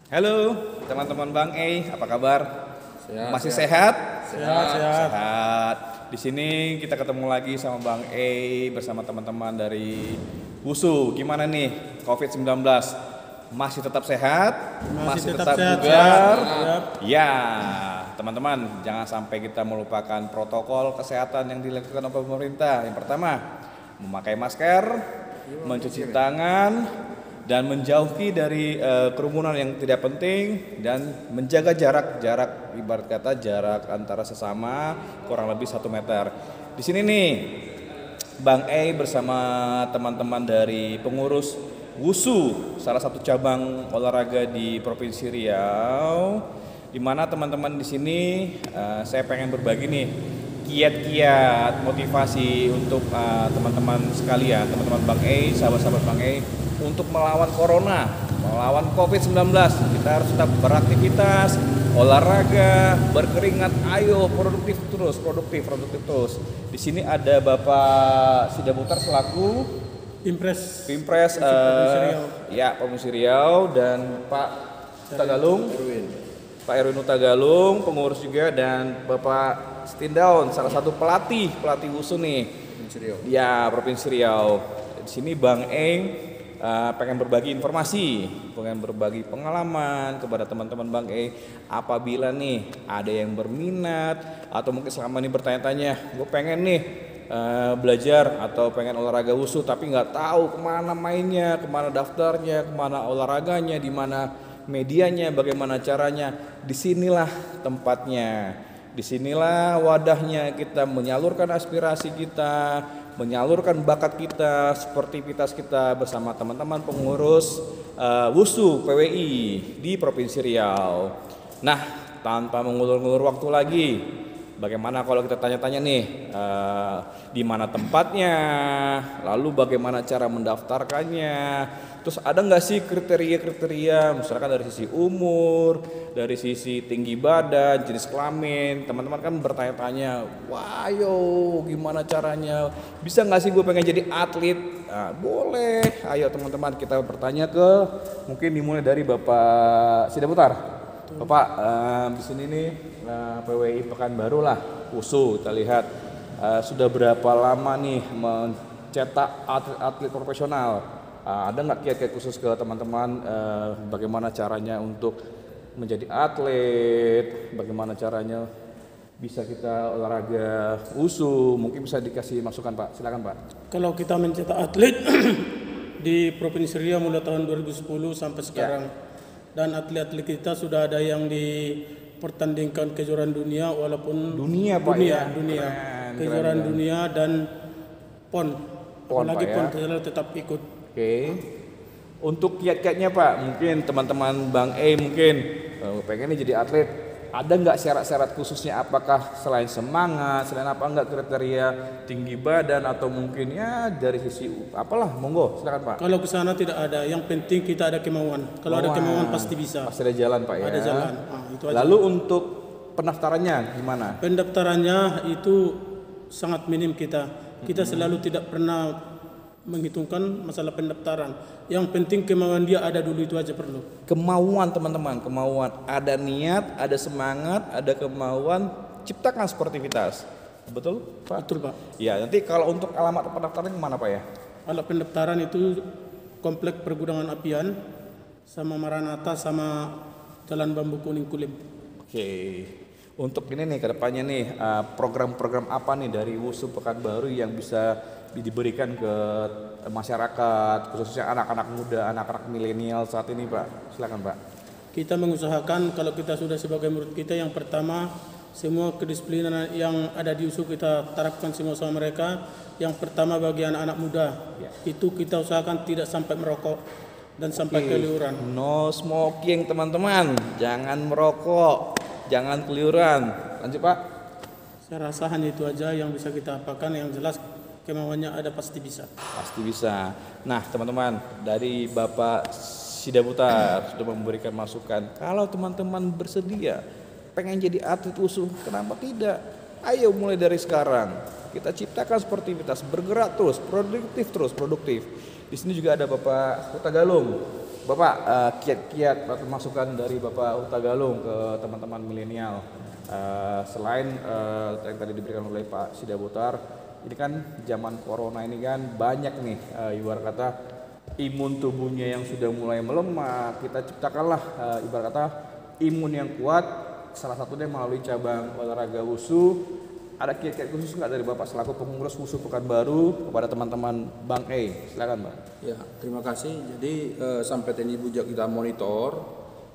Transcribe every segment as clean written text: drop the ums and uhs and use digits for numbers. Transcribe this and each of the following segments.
Halo teman-teman Bang E, apa kabar? Masih sehat? Sehat. Di sini kita ketemu lagi sama Bang E bersama teman-teman dari WUSU. Gimana nih COVID-19? Masih tetap sehat? Masih tetap bugar? Ya, teman-teman, jangan sampai kita melupakan protokol kesehatan yang dilakukan oleh pemerintah. Yang pertama, memakai masker, mencuci tangan, dan menjauhi dari kerumunan yang tidak penting dan menjaga jarak ibarat kata jarak antara sesama kurang lebih 1 meter. Di sini nih Bang E bersama teman-teman dari pengurus WUSU, salah satu cabang olahraga di Provinsi Riau, di mana teman-teman di sini saya pengen berbagi nih kiat-kiat motivasi untuk teman-teman sekalian, teman-teman Bang E, sahabat-sahabat Bang E, untuk melawan corona, melawan COVID-19. Kita harus tetap beraktivitas, olahraga, berkeringat, ayo produktif terus. Di sini ada Bapak Sidaputar selaku Pimpres Provinsi Riau dan Pak Tagalung, Pak Erwin Tagalung, pengurus juga, dan Bapak Stindaun, salah satu pelatih WUSU nih. Provinsi Riau. Di sini Bang E pengen berbagi informasi, pengen berbagi pengalaman kepada teman-teman Bang E. Apabila nih ada yang berminat atau mungkin selama ini bertanya-tanya, gue pengen nih belajar atau pengen olahraga WUSU tapi nggak tahu kemana mainnya, kemana daftarnya, kemana olahraganya, di mana medianya, bagaimana caranya. Disinilah tempatnya, disinilah wadahnya kita menyalurkan aspirasi kita, menyalurkan bakat kita, sportivitas kita bersama teman-teman pengurus WUSU PWI di Provinsi Riau. Nah, tanpa mengulur-ngulur waktu lagi, bagaimana kalau kita tanya-tanya nih, di mana tempatnya, lalu bagaimana cara mendaftarkannya, terus ada nggak sih kriteria-kriteria, misalkan dari sisi umur, dari sisi tinggi badan, jenis kelamin. Teman-teman kan bertanya-tanya, wah yo gimana caranya, bisa nggak sih gue pengen jadi atlet? Nah, boleh, ayo teman-teman kita bertanya ke, mungkin dimulai dari Bapak Sidaputar. Bapak, di sini nih PWI Pekanbaru lah, WUSU, kita lihat sudah berapa lama nih mencetak atlet-atlet profesional. Ada nggak kiat-kiat khusus ke teman-teman bagaimana caranya untuk menjadi atlet, bagaimana caranya bisa kita olahraga WUSU, mungkin bisa dikasih masukan Pak, silakan Pak. Kalau kita mencetak atlet di Provinsi Riau mulai tahun 2010 sampai sekarang, dan atlet-atlet kita sudah ada yang dipertandingkan kejuaraan dunia, walaupun dunia kejuaraan dunia dan PON Pak, PON tetap ikut. Oke. Untuk kiat-kiatnya Pak, mungkin teman-teman Bang E mungkin pengen nih jadi atlet, ada nggak syarat-syarat khususnya? Apakah selain semangat, selain apa nggak kriteria tinggi badan atau mungkin ya dari sisi apalah, monggo silakan Pak. Kalau ke sana tidak ada, yang penting kita ada kemauan. Kalau ada kemauan pasti bisa. Pasti ada jalan Pak ya. Ada jalan. Itu aja. Lalu untuk pendaftarannya gimana? Pendaftarannya itu sangat minim kita. Kita selalu tidak pernah menghitungkan masalah pendaftaran. Yang penting kemauan dia ada dulu, itu aja perlu. Kemauan teman-teman, kemauan. Ada niat, ada semangat, ada kemauan, ciptakan sportivitas. Betul Pak? Betul Pak. Ya, nanti kalau untuk alamat pendaftaran kemana Pak ya? Alamat pendaftaran itu Komplek Pergudangan Apian sama Maranatha sama Jalan Bambu Kuning Kulim. Oke. Untuk ini nih kedepannya nih program-program apa nih dari WUSU Pekanbaru yang bisa diberikan ke masyarakat, khususnya anak-anak muda, anak-anak milenial saat ini Pak? Silakan Pak. Kita mengusahakan kalau kita sudah sebagai murid kita, yang pertama semua kedisiplinan yang ada di WUSU kita terapkan semua sama mereka. Yang pertama bagi anak-anak muda, itu kita usahakan tidak sampai merokok dan sampai keluyuran. No smoking teman-teman, jangan merokok, jangan keluyuran. Lanjut Pak. Saya rasa hanya itu aja yang bisa kita apakan. Yang jelas kemauannya ada, pasti bisa. Pasti bisa. Nah teman-teman, dari Bapak Sidaputar sudah memberikan masukan. Kalau teman-teman bersedia pengen jadi atlet WUSU, kenapa tidak? Ayo mulai dari sekarang. Kita ciptakan sportivitas, bergerak terus, produktif. Di sini juga ada Bapak Tagalung. Bapak, kiat-kiat atau masukan dari Bapak Huta Galung ke teman-teman milenial, selain yang tadi diberikan oleh Pak Sidabutar, ini kan zaman corona ini kan banyak nih, ibarat kata imun tubuhnya yang sudah mulai melemah, kita ciptakanlah ibarat kata imun yang kuat, salah satunya melalui cabang olahraga wushu. Ada kiat-kiat khusus nggak dari Bapak selaku pengurus Wushu Pekanbaru kepada teman-teman Bang E? Silakan Pak. Ya, terima kasih. Jadi sampai ini bujak kita monitor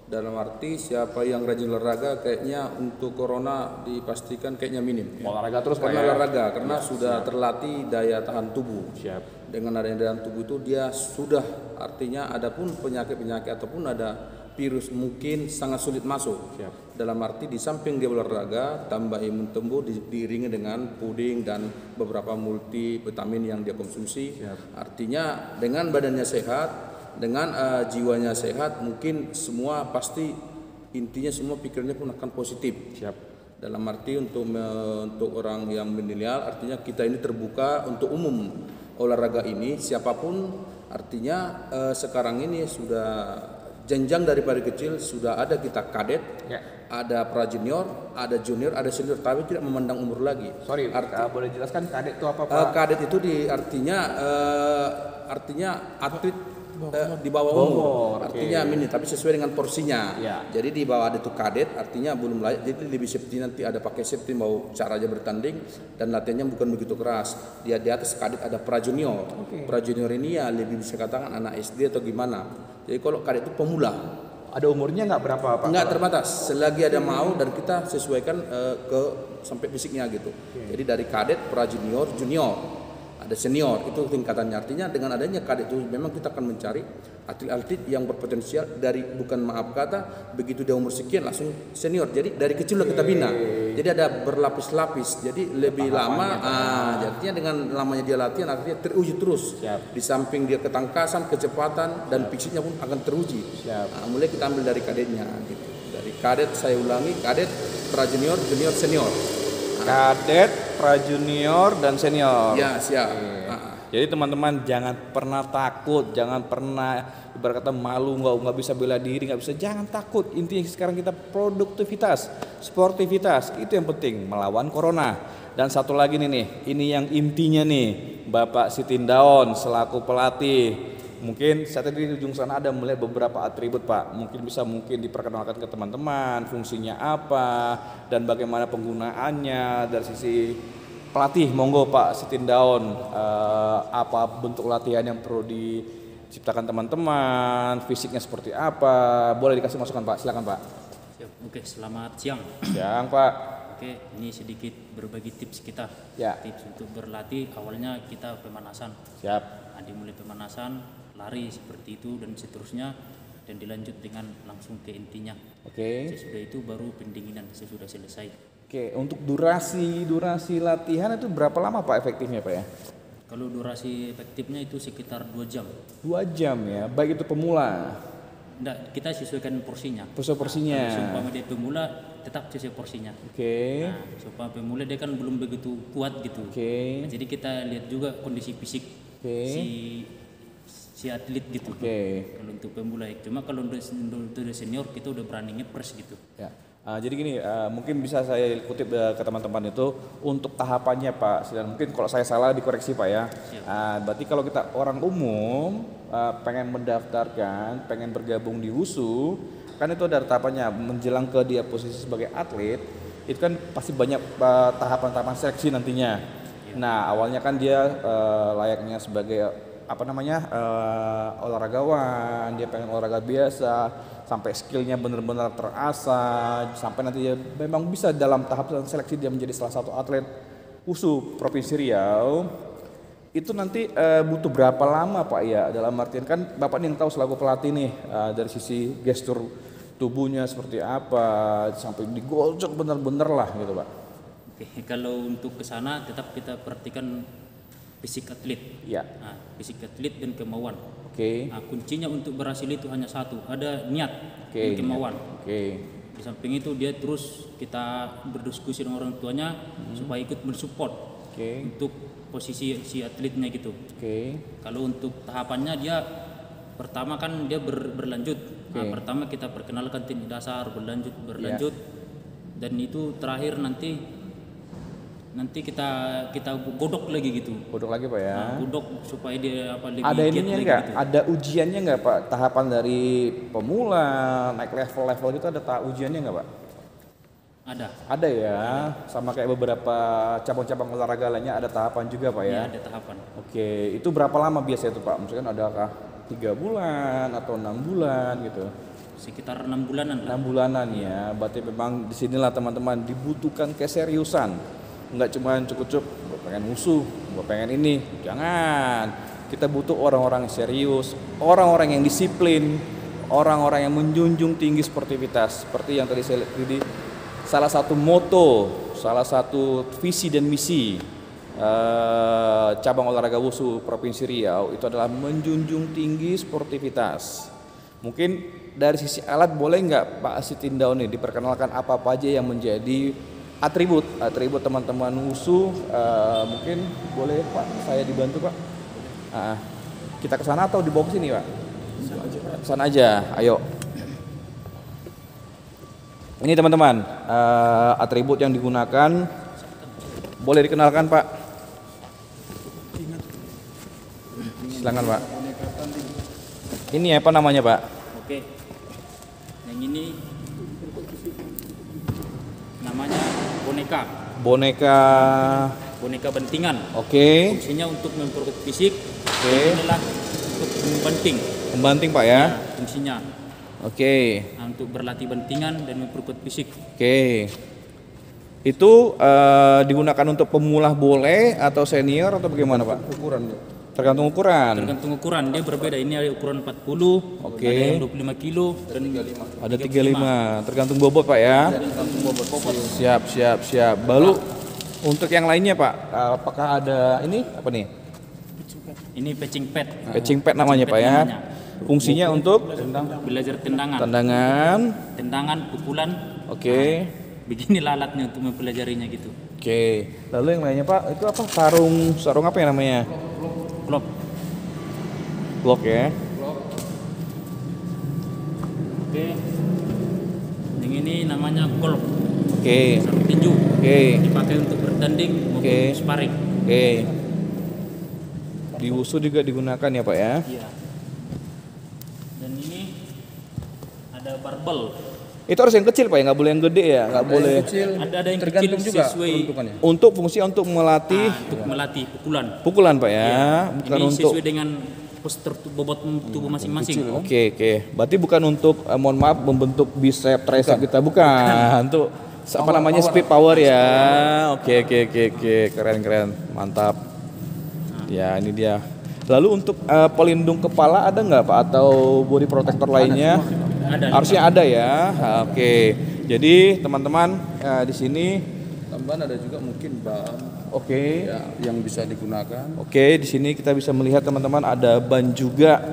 dalam arti siapa yang rajin olahraga kayaknya untuk corona dipastikan kayaknya minim. Olahraga terus Pak karena ya? olahraga karena sudah terlatih daya tahan tubuh. Siap. Dengan adanya daya tahan tubuh itu dia sudah artinya adapun penyakit-penyakit ataupun ada virus mungkin sangat sulit masuk. Siap. Dalam arti di samping dia olahraga tambah imun tubuh diiringi dengan puding dan beberapa multivitamin yang dia konsumsi. Siap. Artinya dengan badannya sehat, dengan jiwanya sehat, mungkin semua pasti intinya semua pikirannya pun akan positif. Siap. Dalam arti untuk orang yang milenial artinya kita ini terbuka untuk umum olahraga ini siapapun artinya sekarang ini sudah jenjang daripada kecil sudah ada kita kadet, Ya. ada pra-junior, ada junior, ada senior, tapi tidak memandang umur lagi. Sorry, boleh jelaskan kadet itu apa Pak? Kadet itu artinya atlet di bawah umur, artinya mini, tapi sesuai dengan porsinya. Ya. Jadi di bawah ada itu kadet, artinya belum layak. Jadi lebih safety nanti ada pakai safety mau caranya bertanding dan latihannya bukan begitu keras. Dia di atas kadet ada pra-junior. Pra-junior ini ya lebih bisa katakan anak SD atau gimana. Jadi kalau kadet itu pemula. Ada umurnya nggak berapa Pak? Enggak terbatas, selagi ada mau dan kita sesuaikan ke sampai fisiknya gitu. Jadi dari kadet, pra-junior, junior. Ada senior, itu tingkatannya. Artinya dengan adanya kadet itu memang kita akan mencari atlet-atlet yang berpotensial dari bukan maaf kata begitu dia umur sekian langsung senior. Jadi dari kecil kita bina. Jadi ada berlapis-lapis. Jadi lebih lama. Jadinya dengan lamanya dia latihan artinya teruji terus. Siap. Di samping dia ketangkasan, kecepatan dan fisiknya pun akan teruji. Mulai kita ambil dari kadetnya gitu. Dari kadet saya ulangi kadet, pra-junior, junior, senior. Kadet, pra-junior, dan senior. Ya, siap. Jadi teman-teman jangan pernah takut, jangan pernah ibarat kata malu nggak bisa bela diri, nggak bisa, jangan takut. Intinya sekarang kita produktivitas, sportivitas itu yang penting melawan corona. Dan satu lagi nih, ini yang intinya nih, Bapak Sitindaon selaku pelatih. Mungkin saya tadi di ujung sana ada melihat beberapa atribut Pak, mungkin diperkenalkan ke teman-teman fungsinya apa dan bagaimana penggunaannya dari sisi pelatih. Monggo Pak Sitindaon, apa bentuk latihan yang perlu diciptakan teman-teman, fisiknya seperti apa, boleh dikasih masukan Pak, silakan Pak. Oke, selamat siang. Siang Pak. Oke, ini sedikit berbagi tips kita. Ya. Tips untuk berlatih, awalnya kita pemanasan. Siap. Dimulai pemanasan, lari seperti itu dan seterusnya, dan dilanjut dengan langsung ke intinya. Oke. Sesudah itu baru pendinginan sesudah selesai. Oke, untuk durasi latihan itu berapa lama Pak efektifnya Pak ya? Kalau durasi efektifnya itu sekitar 2 jam. 2 jam ya, baik itu pemula. Enggak, kita sesuaikan porsinya. Porsinya. Seumpama dia pemula tetap sesuai porsinya. Oke. Nah, seumpama pemula dia kan belum begitu kuat gitu. Oke. Nah, jadi kita lihat juga kondisi fisik si atlet gitu. Kalau untuk pemula, cuma kalau untuk senior kita udah berani ngepres gitu. Ya. Jadi gini, mungkin bisa saya kutip ke teman-teman itu untuk tahapannya Pak. Dan mungkin kalau saya salah dikoreksi Pak ya. Berarti kalau kita orang umum pengen mendaftarkan, pengen bergabung di Wushu, kan itu ada tahapannya menjelang ke dia posisi sebagai atlet. Itu kan pasti banyak tahapan-tahapan seleksi nantinya. Nah awalnya kan dia layaknya sebagai olahragawan, dia pengen olahraga biasa sampai skillnya benar-benar terasah, sampai nanti dia memang bisa dalam tahap seleksi dia menjadi salah satu atlet Wushu Provinsi Riau. Itu nanti butuh berapa lama Pak ya? Dalam artian kan Bapak nih yang tahu selaku pelatih nih, dari sisi gestur tubuhnya seperti apa sampai digocok benar-benar lah gitu Pak. Oke, kalau untuk ke sana tetap kita perhatikan fisik atlet. Ya. Nah, fisik atlet dan kemauan. Oke. Nah, kuncinya untuk berhasil itu hanya satu, ada niat dan kemauan. Di samping itu dia terus kita berdiskusi dengan orang tuanya supaya ikut mensupport untuk posisi si atletnya gitu. Kalau untuk tahapannya dia pertama kan dia berlanjut. Nah, pertama kita perkenalkan teknik dasar, berlanjut, dan itu terakhir nanti kita godok lagi gitu. Godok lagi Pak ya. Nah, godok supaya dia lebih Ada giat ininya lagi nggak? gitu. Ada ujiannya nggak Pak? Tahapan dari pemula, naik level gitu ada ujiannya nggak Pak? Ada. Ada ya, sama kayak beberapa cabang-cabang olahraga lainnya ada tahapan juga Pak ya? Iya, ada tahapan. Oke, itu berapa lama biasanya itu Pak? Misalkan adakah 3 bulan atau 6 bulan gitu? Sekitar 6 bulanan lah. 6 bulanan ya, berarti memang disinilah teman-teman dibutuhkan keseriusan. Nggak cuma cukup gue pengen musuh, gue pengen ini, jangan. Kita butuh orang-orang yang serius, orang-orang yang disiplin, orang-orang yang menjunjung tinggi sportivitas. Seperti yang tadi saya lihat di salah satu moto, salah satu visi dan misi cabang olahraga Wusu Provinsi Riau itu adalah menjunjung tinggi sportivitas. Mungkin dari sisi alat boleh nggak Pak Sitindau nih diperkenalkan apa aja yang menjadi atribut teman-teman Wusu? Mungkin boleh Pak, saya dibantu Pak. Kita ke sana atau dibawa ke sini Pak? Ke sana aja, ayo. Ini teman-teman, atribut yang digunakan boleh dikenalkan Pak. Silakan Pak. Ini apa namanya Pak? Oke. Yang ini namanya boneka bentingan. Oke. Fungsinya untuk memperkuat fisik. Oke. Inilah untuk membanting. Membanting Pak ya. Fungsinya. Oke. Nah, untuk berlatih bentingan dan memperkuat fisik. Oke. Itu digunakan untuk pemula boleh atau senior atau bagaimana Pak? Ukurannya. Tergantung ukuran. Tergantung ukuran, dia berbeda. Ini ada ukuran 40, Oke. ada yang 25 kilo, dan Ada 35. Tergantung bobot Pak ya. tergantung bobot. Siap. Lalu untuk yang lainnya Pak, apakah ada ini apa nih? Ini patching pad. Patching pad namanya Pak ya. Fungsinya untuk Belajar tendangan. tendangan. Pukulan. Oke. Beginilah alatnya untuk mempelajarinya gitu. Oke. Lalu yang lainnya Pak, itu apa? Sarung apa ya namanya? Glock ya. Oke. Yang ini namanya golf. Oke. Sarung tinju. Oke. Dipakai untuk bertanding maupun Oke. sparring. Oke. Di Wusu juga digunakan ya Pak ya. Iya. Dan ini ada barbel. Itu harus yang kecil Pak ya, nggak boleh yang gede ya, nggak boleh. Ada yang Tergantung kecil juga sesuai peruntukannya. Untuk fungsi untuk melatih untuk melatih pukulan. pukulan Pak ya, bukan Ini untuk. sesuai dengan postur bobot tubuh masing-masing. Oke. Berarti bukan untuk mohon maaf membentuk bicep tricep kita bukan. Untuk apa namanya speed power ya. Oke. Keren. Mantap. Ya, ini dia. Lalu untuk pelindung kepala ada nggak Pak atau body protector lainnya? Ada. Harusnya ada ya. Oke. Jadi teman-teman di sini Tambahan ada juga mungkin ban oke. ya, yang bisa digunakan. Oke, di sini kita bisa melihat teman-teman ada ban juga.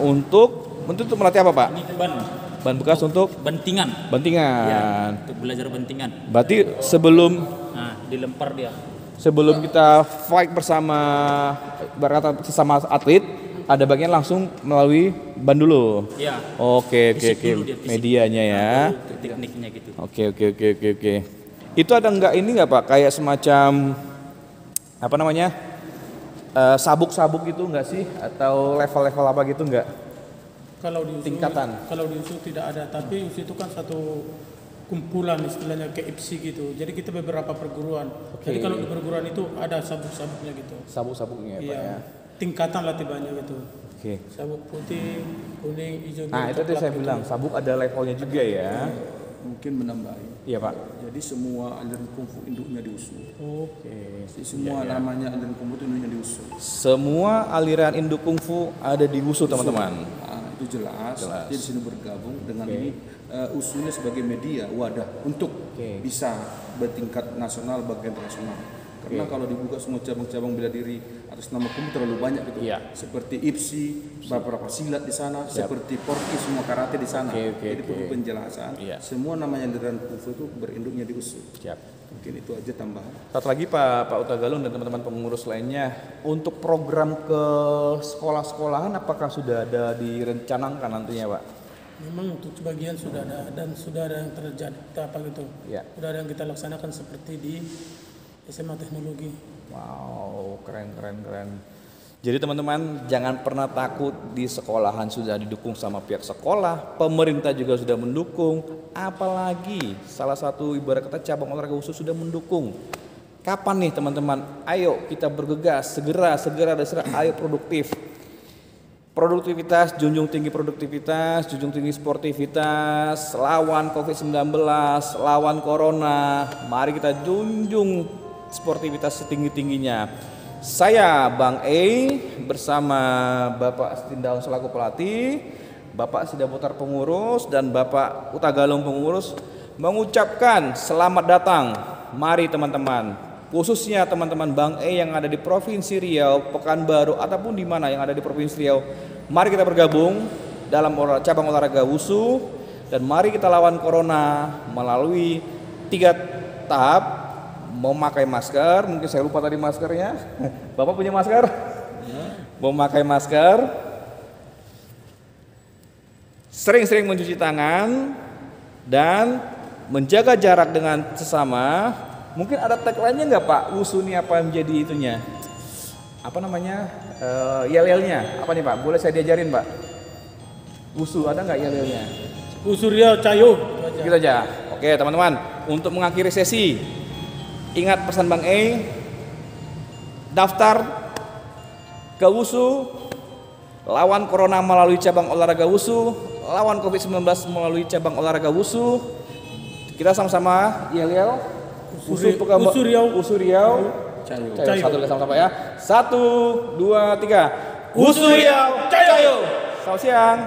Untuk melatih apa Pak? Ini ban Ban bekas untuk bentingan. bantingan. Untuk belajar bentingan. Berarti sebelum Nah, dilempar dia. kita fight bersama berkata sesama atlet, ada bagian langsung melalui ban dulu. Ya. Oke. Fisik dulu dia, fisik. Medianya ya. Baru tekniknya gitu. Oke. Itu ada nggak ini nggak Pak? Kayak semacam apa namanya sabuk-sabuk gitu nggak sih? Atau level-level apa gitu nggak? Kalau di USU, Tingkatan. Kalau di USU tidak ada, tapi USU itu kan satu kumpulan istilahnya kayak IPSI gitu. Jadi kita beberapa perguruan. Jadi kalau di perguruan itu ada sabuk-sabuknya gitu. Sabuk-sabuknya ya Pak Iya. ya. Tingkatan latihannya gitu. Oke. Sabuk putih, kuning, hijau. Nah itu biru, tadi saya coklat bilang gitu. sabuk ada levelnya juga ya. Mungkin menambahi. Iya Pak. Jadi semua aliran kungfu induknya di USU. Oke. Jadi semua namanya aliran kungfu itu induknya di USU. Semua aliran induk kungfu ada di Wusu teman-teman. Itu jelas. Jadi di sini bergabung dengan ini USU ini sebagai media wadah untuk bisa bertingkat nasional bahkan internasional. Karena kalau dibuka semua cabang-cabang bela diri atas nama kungfu terlalu banyak gitu. Iya. Seperti IPSI, beberapa silat di sana, seperti Porki semua karate di sana. Oke. Jadi perlu penjelasan. Iya. Semua namanya aliran kungfu itu berinduknya di USU. Siap. Mungkin itu aja tambahan. Satu lagi Pak Utagalung dan teman-teman pengurus lainnya, untuk program ke sekolah-sekolahan apakah sudah ada direncanakan nantinya Pak? Memang untuk sebagian sudah ada dan sudah ada yang terjadi apa gitu. Ya. Sudah ada yang kita laksanakan seperti di SMA Teknologi. Wow, keren. Jadi teman-teman jangan pernah takut, di sekolahan sudah didukung sama pihak sekolah, pemerintah juga sudah mendukung, apalagi salah satu ibarat kata cabang olahraga WUSU sudah mendukung. Kapan nih teman-teman? Ayo kita bergegas, segera, ayo produktif. Produktivitas, junjung tinggi produktivitas, junjung tinggi sportivitas, lawan COVID-19, lawan Corona. Mari kita junjung sportivitas setinggi-tingginya. Saya Bang E bersama Bapak Stindaun selaku pelatih, Bapak Sidaputar pengurus, dan Bapak Utagalung pengurus mengucapkan selamat datang. Mari teman-teman, khususnya teman-teman Bang E yang ada di Provinsi Riau, Pekanbaru, ataupun di mana yang ada di Provinsi Riau, mari kita bergabung dalam cabang olahraga WUSU dan mari kita lawan Corona melalui 3 tahap. Memakai masker, mungkin saya lupa tadi maskernya. Bapak punya masker? Memakai masker, sering-sering mencuci tangan, dan menjaga jarak dengan sesama. Mungkin ada tagline-nya nggak Pak? WUSU ini apa menjadi itunya? Apa namanya? Yel-yelnya apa nih Pak? Boleh saya diajarin Pak? WUSU ada nggak yel-yelnya? WUSU Riau Cayo. Gitu aja. Oke teman-teman, untuk mengakhiri sesi, ingat pesan Bang E, daftar ke WUSU, lawan Corona melalui cabang olahraga WUSU, lawan COVID-19 melalui cabang olahraga WUSU. Kita sama-sama yel-yel. WUSU Riau. Cayo. Satu kali sama-sama ya. 1, 2, 3. WUSU Riau Cayo. Selamat siang.